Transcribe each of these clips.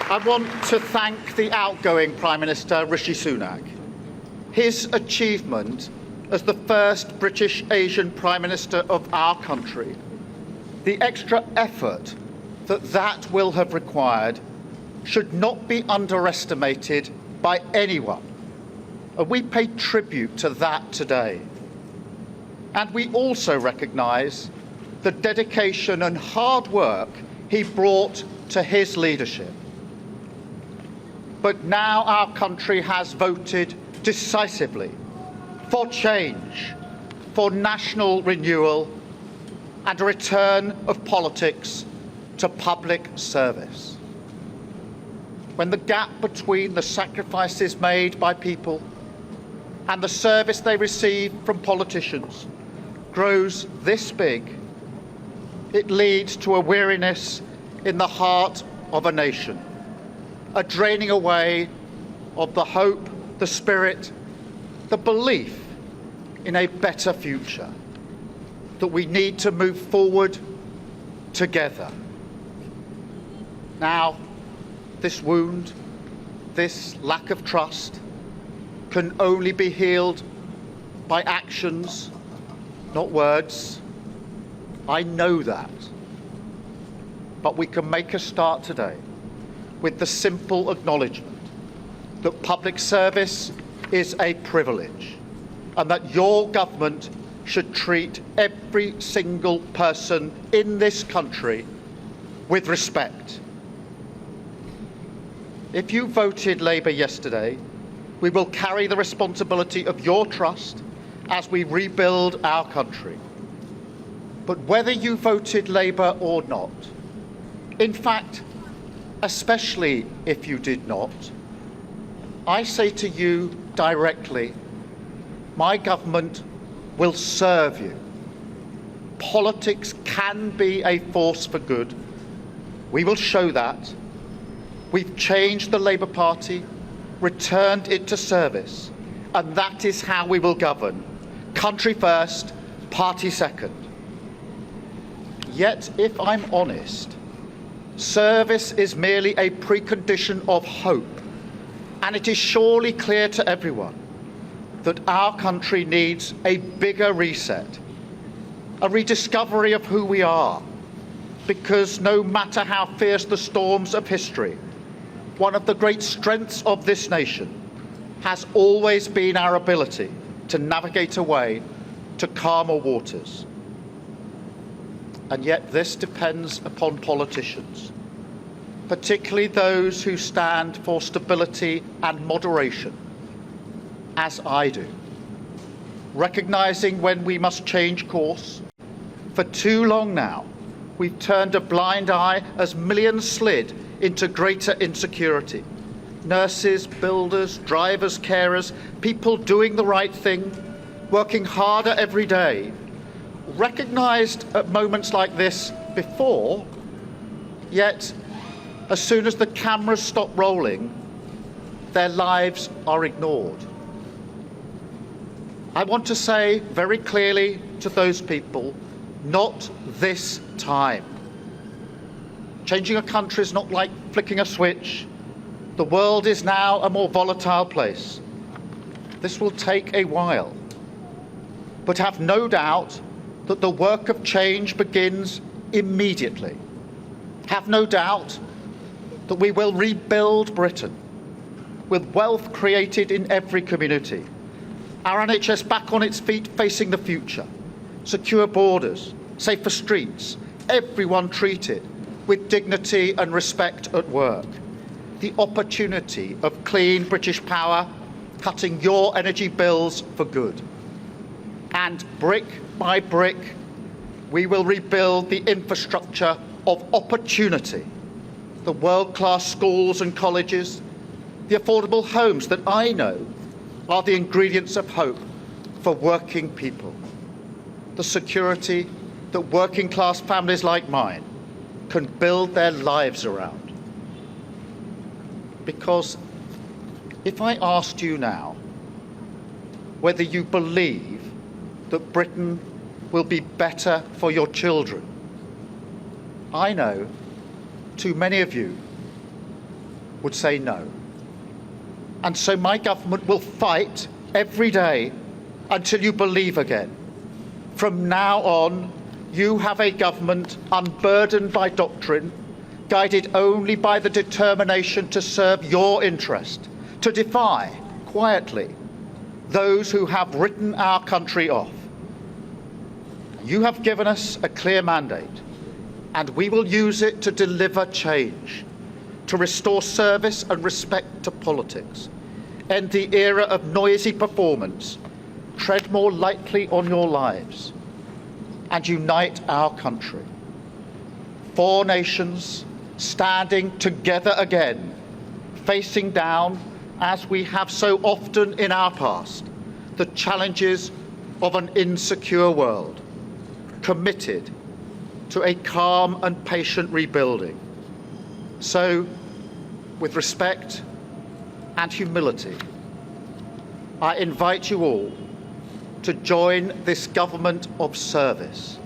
I want to thank the outgoing Prime Minister, Rishi Sunak. His achievement as the first British Asian Prime Minister of our country, the extra effort that will have required, should not be underestimated by anyone. And we pay tribute to that today. And we also recognise the dedication and hard work he brought to his leadership. But now our country has voted decisively for change, for national renewal, and a return of politics to public service. When the gap between the sacrifices made by people and the service they receive from politicians grows this big, it leads to a weariness in the heart of a nation, a draining away of the hope, the spirit, the belief in a better future, that we need to move forward together. Now, this wound, this lack of trust, can only be healed by actions, not words. I know that. But we can make a start today with the simple acknowledgement that public service is a privilege and that your government should treat every single person in this country with respect. If you voted Labour yesterday, we will carry the responsibility of your trust as we rebuild our country. But whether you voted Labour or not, in fact, especially if you did not, I say to you directly, my government will serve you. Politics can be a force for good. We will show that. We've changed the Labour Party, returned it to service, and that is how we will govern. Country first, party second. Yet, if I'm honest, service is merely a precondition of hope, and it is surely clear to everyone that our country needs a bigger reset, a rediscovery of who we are, because no matter how fierce the storms of history, one of the great strengths of this nation has always been our ability to navigate a way to calmer waters. And yet this depends upon politicians, particularly those who stand for stability and moderation, as I do, recognising when we must change course. For too long now, we've turned a blind eye as millions slid into greater insecurity. Nurses, builders, drivers, carers, people doing the right thing, working harder every day, recognised at moments like this before, yet as soon as the cameras stop rolling, their lives are ignored. I want to say very clearly to those people, not this time. Changing a country is not like flicking a switch. The world is now a more volatile place. This will take a while. But have no doubt that the work of change begins immediately. Have no doubt that we will rebuild Britain with wealth created in every community, our NHS back on its feet facing the future, secure borders, safer streets, everyone treated with dignity and respect at work, the opportunity of clean British power cutting your energy bills for good. And brick by brick, we will rebuild the infrastructure of opportunity, the world-class schools and colleges, the affordable homes that I know are the ingredients of hope for working people, the security that working-class families like mine can build their lives around. Because if I asked you now whether you believe that Britain will be better for your children, I know too many of you would say no. And so my government will fight every day until you believe again. From now on, you have a government unburdened by doctrine, guided only by the determination to serve your interest, to defy, quietly, those who have written our country off. You have given us a clear mandate, and we will use it to deliver change, to restore service and respect to politics, end the era of noisy performance, tread more lightly on your lives, and unite our country. 4 nations standing together again, facing down, as we have so often in our past, the challenges of an insecure world, committed to a calm and patient rebuilding. So, with respect and humility, I invite you all to join this government of service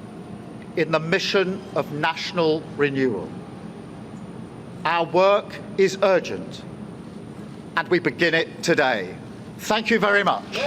in the mission of national renewal. Our work is urgent, and we begin it today. Thank you very much.